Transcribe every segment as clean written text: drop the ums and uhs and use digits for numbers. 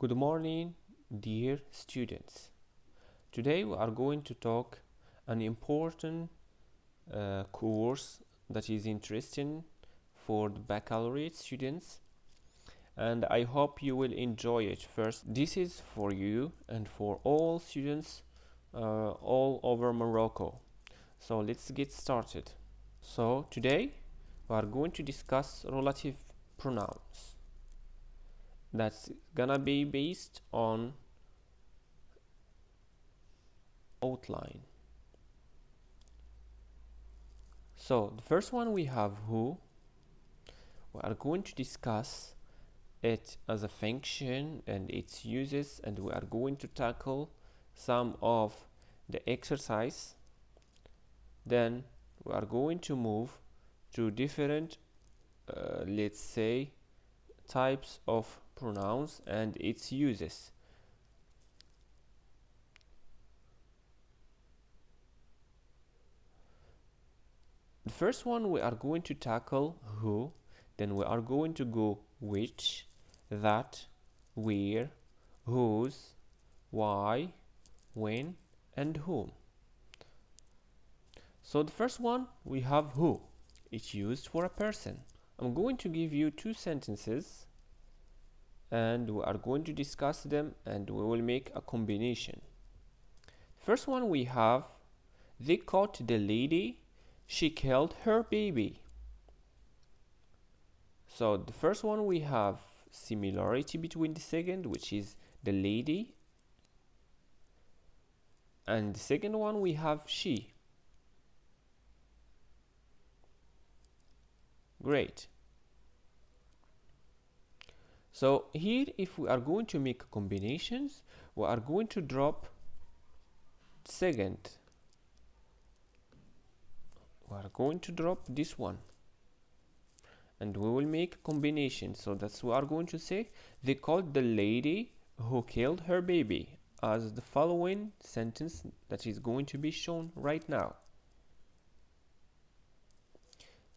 Good morning, dear students. Today we are going to talk an important course that is interesting for the baccalaureate students, and I hope you will enjoy it. First, this is for you and for all students all over Morocco. So let's get started. So today we are going to discuss relative pronouns. That's gonna be based on outline. So the first one we have who. We are going to discuss it as a function and its uses, and we are going to tackle some of the exercise. Then we are going to move to different let's say types of pronouns and its uses. The first one we are going to tackle who, then we are going to go which, that, where, whose, why, when, and whom. So the first one we have who. It's used for a person. I'm going to give you two sentences and we are going to discuss them and we will make a combination. First one we have, they caught the lady, she killed her baby. So the first one we have similarity between the second, which is the lady, and the second one we have she. Great. So here, if we are going to make combinations, we are going to drop second. We are going to drop this one and we will make a combination. So that's what we are going to say. They called the lady who killed her baby, as the following sentence that is going to be shown right now.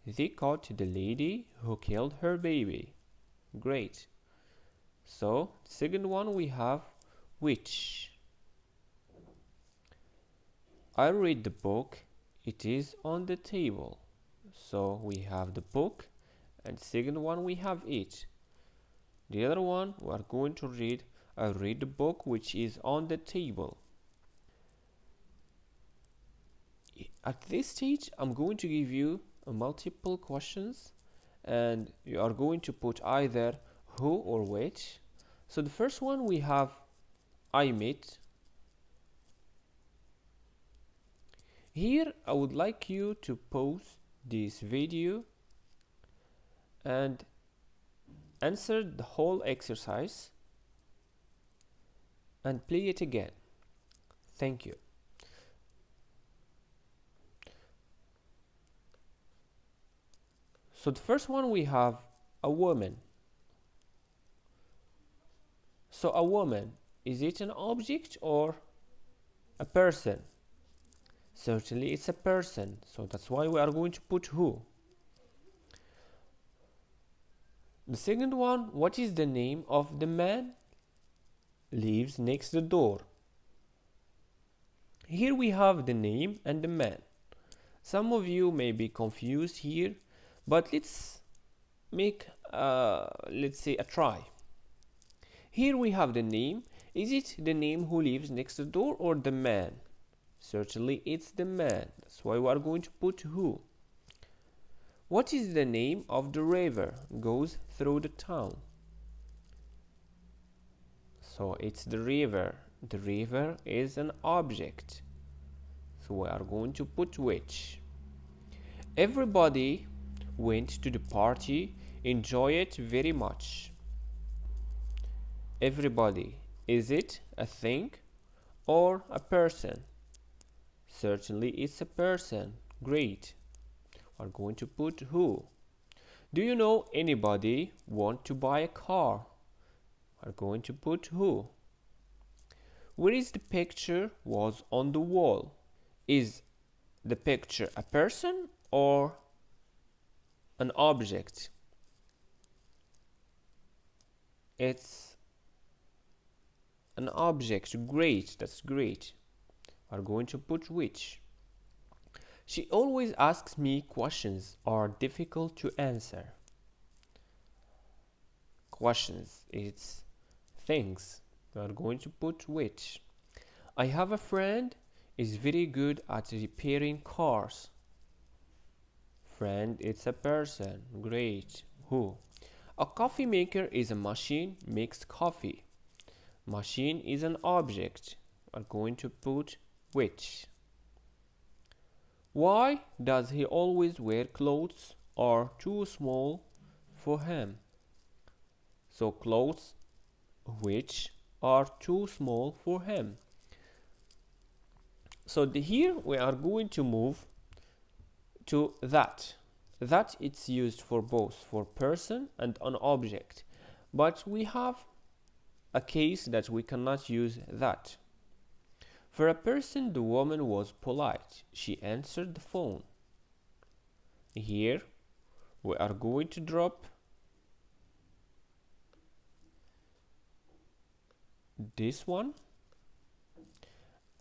They caught the lady who killed her baby. Great. So second one we have which. I read the book, it is on the table. So we have the book, and second one we have it. The other one we are going to read, I read the book which is on the table. At this stage I'm going to give you multiple questions and you are going to put either who or which. So the first one we have I met. Here I would like you to pause this video and answer the whole exercise and play it again. Thank you. So the first one we have a woman. So a woman, is it an object or a person? Certainly it's a person, so that's why we are going to put who. The second one, what is the name of the man lives next the door? Here we have the name and the man. Some of you may be confused here, but let's make let's say a try. Here we have the name. Is it the name who lives next the door or the man? Certainly it's the man. That's why we are going to put who. What is the name of the river goes through the town? So it's the river. The river is an object. So we are going to put which. Everybody went to the party, enjoy it very much. Everybody, is it a thing or a person? Certainly it's a person. Great. We're going to put who. Do you know anybody want to buy a car? We're going to put who. Where is the picture was on the wall? Is the picture a person or an object? It's an object. Great, that's great. Are going to put which. She always asks me questions are difficult to answer. Questions, it's things. We are going to put which. I have a friend is very good at repairing cars. Friend, it's a person. Great. Who? A coffee maker is a machine makes coffee. Machine is an object. We are going to put which. Why does he always wear clothes are too small for him? So clothes which are too small for him. So here we are going to move to that. That it's used for both for person and an object. But we have a case that we cannot use that. For a person, the woman was polite. She answered the phone. Here we are going to drop this one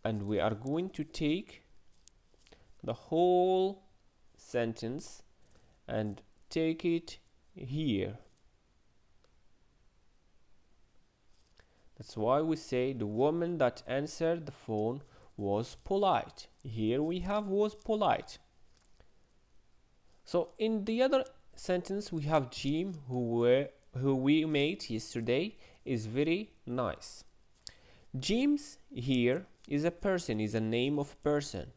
and we are going to take the whole sentence and take it here. That's why we say the woman that answered the phone was polite. Here we have was polite. So in the other sentence we have Jim who we made yesterday is very nice. James here is a person, is a name of person.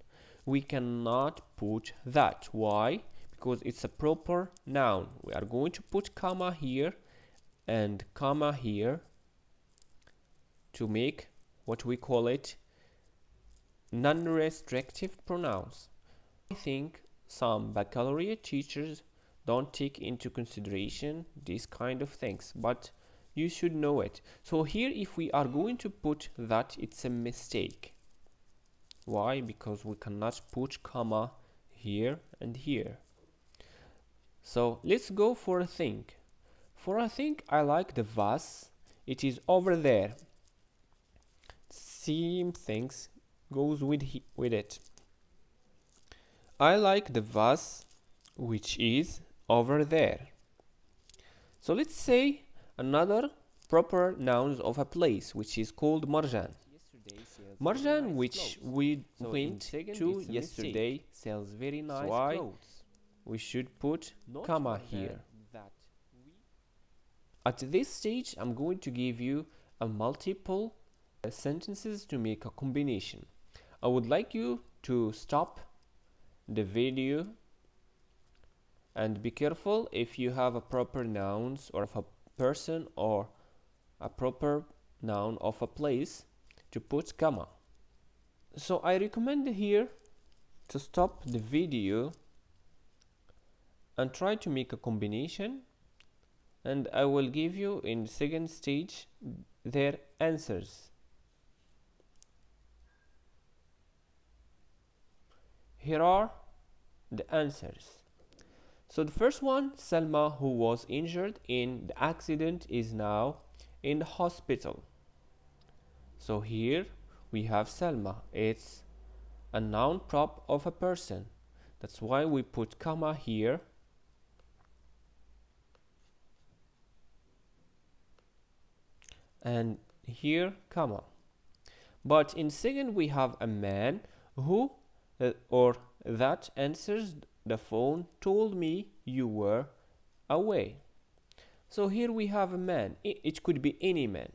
We cannot put that. Why? Because it's a proper noun. We are going to put comma here and comma here to make what we call it non-restrictive pronouns. I think some baccalaureate teachers don't take into consideration these kind of things, but you should know it. So here if we are going to put that, it's a mistake. Why? Because we cannot put comma here and here. So let's go for a thing. For a thing, I like the vase. It is over there. Same things goes with it. I like the vase which is over there. So let's say another proper nouns of a place which is called Marjan. Marjan, which we went to yesterday, sells very nice clothes. We should put comma here. At this stage, I'm going to give you a multiple sentences to make a combination. I would like you to stop the video and be careful if you have a proper nouns or of a person or a proper noun of a place to put comma. So I recommend here to stop the video and try to make a combination, and I will give you in the second stage their answers. Here are the answers. So the first one, Salma, who was injured in the accident, is now in the hospital. So here we have Salma. It's a noun prop of a person. That's why we put comma here. And here comma. But in second we have a man who or that answers the phone, told me you were away. So here we have a man. It could be any man.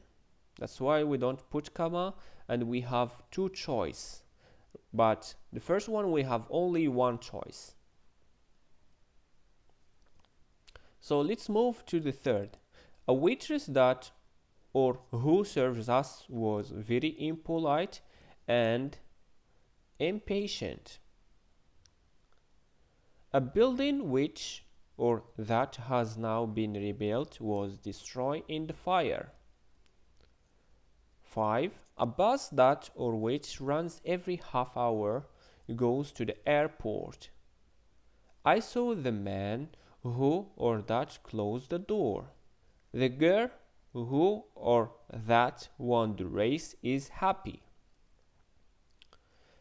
That's why we don't put comma and we have two choice. But the first one we have only one choice. So let's move to the third. A waitress that or who serves us was very impolite and impatient. A building which or that has now been rebuilt was destroyed in the fire. 5. A bus that or which runs every half hour goes to the airport. I saw the man who or that closed the door. The girl who or that won the race is happy.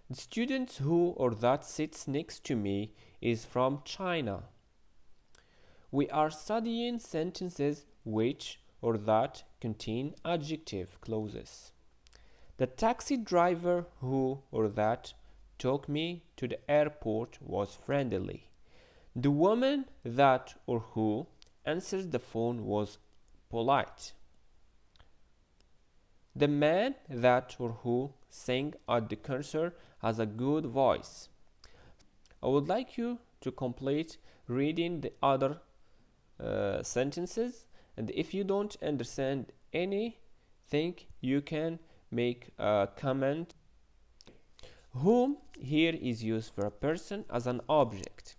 The student who or that sits next to me is from China. We are studying sentences which or that contain adjective clauses. The taxi driver who or that took me to the airport was friendly. The woman that or who answered the phone was polite. The man that or who sang at the concert has a good voice. I would like you to complete reading the other sentences, and if you don't understand anything, you can make a comment. Whom here is used for a person as an object.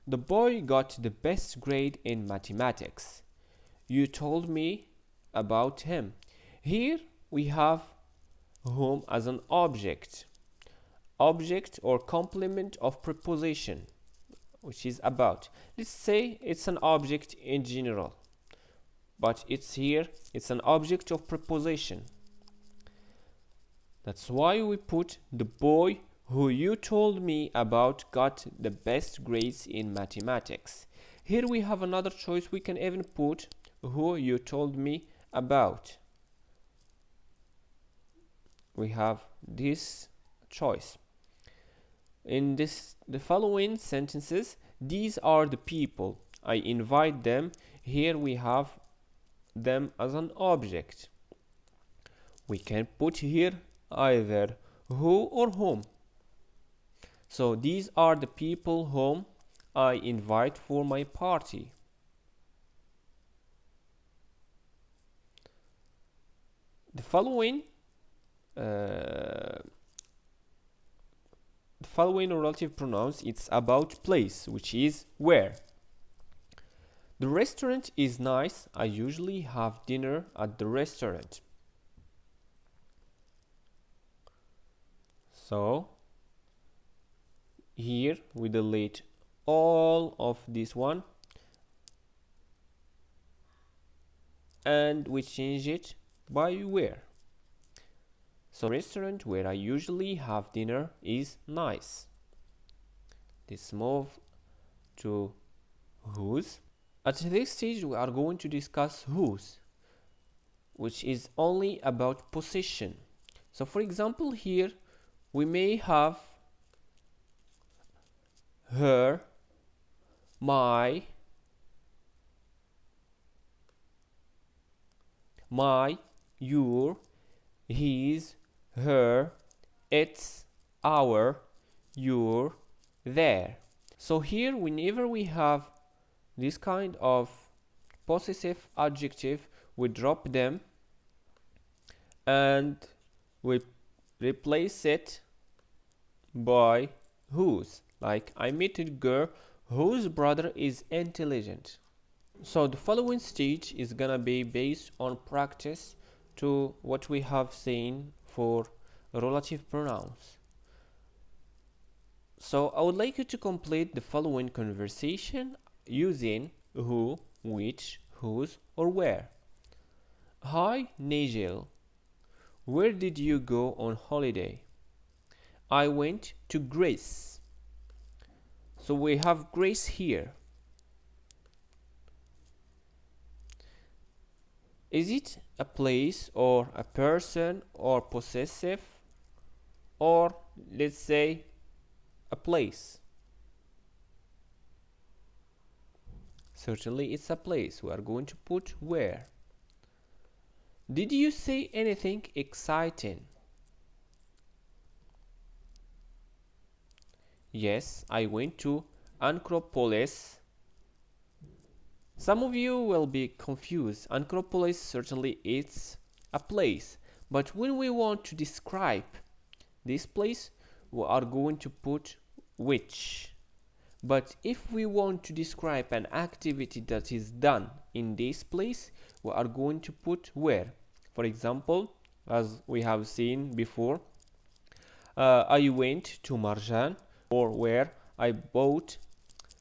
The boy got the best grade in mathematics. You told me about him. Here we have whom as an object. Object or complement of preposition, which is about. Let's say it's an object in general, but it's an object of preposition. That's why we put the boy who you told me about got the best grades in mathematics. Here we have another choice. We can even put who you told me about. We have this choice. In the following sentences, these are the people. I invite them. Here we have them as an object. We can put here either who or whom. So these are the people whom I invite for my party. The following relative pronouns, it's about place, which is where. The restaurant is nice. I usually have dinner at the restaurant. So here we delete all of this one and we change it by where. So restaurant where I usually have dinner is nice. Let's move to whose. At this stage we are going to discuss whose, which is only about possession. So for example, here we may have her, my, your, his, her, its, our, your, their. So here whenever we have this kind of possessive adjective, we drop them and we replace it by whose. Like I met a girl whose brother is intelligent. So the following stage is gonna be based on practice to what we have seen for relative pronouns. So I would like you to complete the following conversation using who, which, whose, or where. Hi, Nigel. Where did you go on holiday? I went to Greece. So we have Greece here. Is it a place or a person or possessive, or let's say a place? Certainly it's a place. We are going to put where. Did you say anything exciting? Yes, I went to Acropolis. Some of you will be confused. Acropolis certainly is a place, but when we want to describe this place, we are going to put which. But if we want to describe an activity that is done in this place, we are going to put where. For example, as we have seen before, I went to Marjan, or where I bought,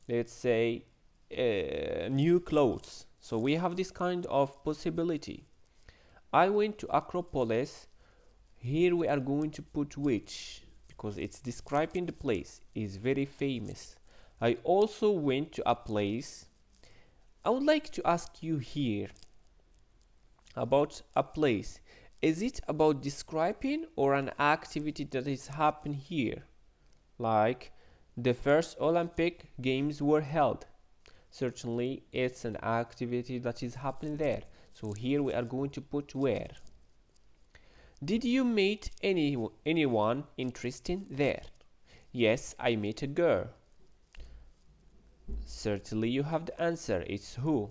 let's say, new clothes. So we have this kind of possibility. I went to Acropolis. Here we are going to put which, because it's describing the place, is very famous. I also went to a place. I would like to ask you here about a place. Is it about describing or an activity that is happening here? Like the first Olympic Games were held. Certainly it's an activity that is happening there. So here we are going to put where. Did you meet anyone interesting there? Yes, I met a girl. Certainly you have the answer. It's who?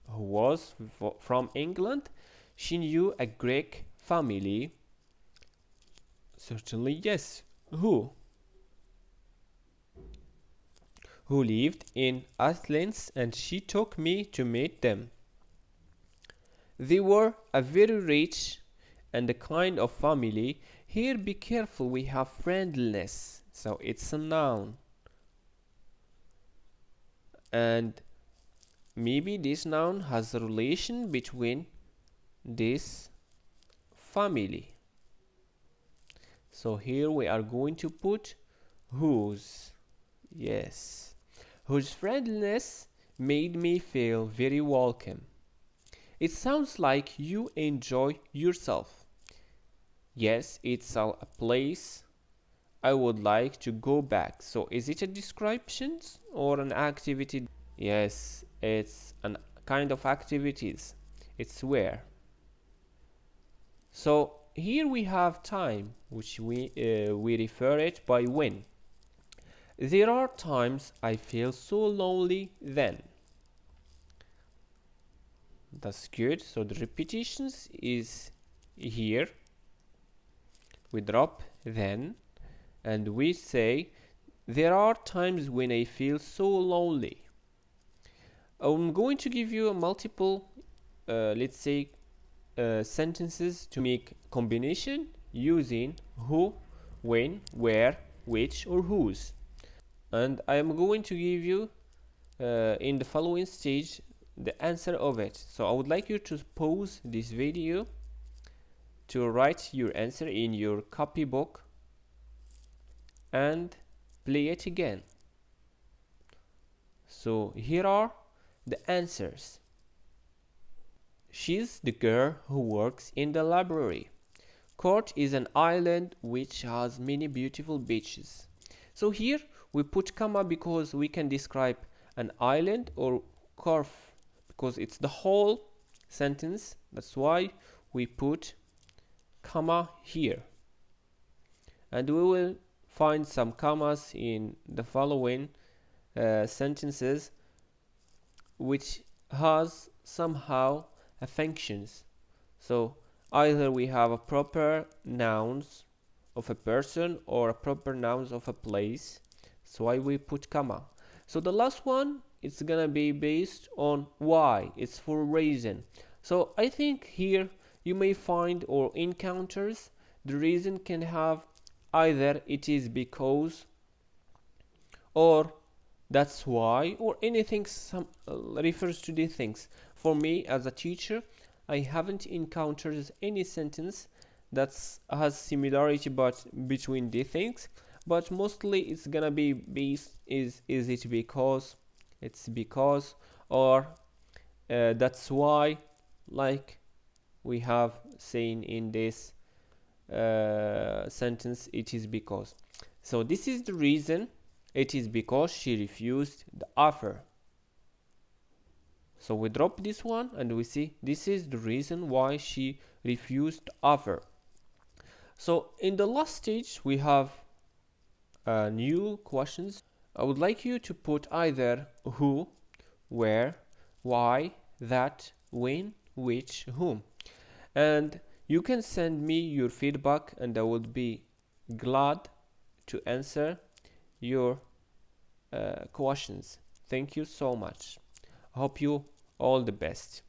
Who was from England? She knew a Greek family. Certainly yes. Who? Who lived in Athens, and she took me to meet them. They were a very rich and a kind of family. Here be careful, we have friendliness, so it's a noun. And maybe this noun has a relation between this family. So here we are going to put whose. Yes. Whose friendliness made me feel very welcome. It sounds like you enjoy yourself. Yes, it's a place I would like to go back. So is it a description or an activity? Yes, it's a kind of activities. It's where. So here we have time, which we refer it by when. There are times I feel so lonely then. That's good. So the repetitions is here. We drop then and we say there are times when I feel so lonely. I'm going to give you a multiple let's say sentences to make combination using who, when, where, which or whose. And I am going to give you in the following stage the answer of it. So I would like you to pause this video to write your answer in your copybook and play it again. So here are the answers. She's the girl who works in the library. Cork is an island which has many beautiful beaches. So here we put comma because we can describe an island or Cork because it's the whole sentence. That's why we put comma here. And we will find some commas in the following sentences which has somehow a functions. So either we have a proper nouns of a person or a proper nouns of a place. So why we put comma. So the last one, it's gonna be based on why. It's for a reason. So I think here you may find or encounters the reason can have either it is because or that's why or anything some refers to these things. For me as a teacher, I haven't encountered any sentence that has similarity but between these things, but mostly it's gonna be based is it because, it's because, or that's why, like we have saying in this sentence, it is because. So this is the reason. It is because she refused the offer. So we drop this one and we see this is the reason why she refused the offer. So in the last stage we have new questions. I would like you to put either who, where, why, that, when, which, whom. And you can send me your feedback and I would be glad to answer your questions. Thank you so much. I hope you all the best.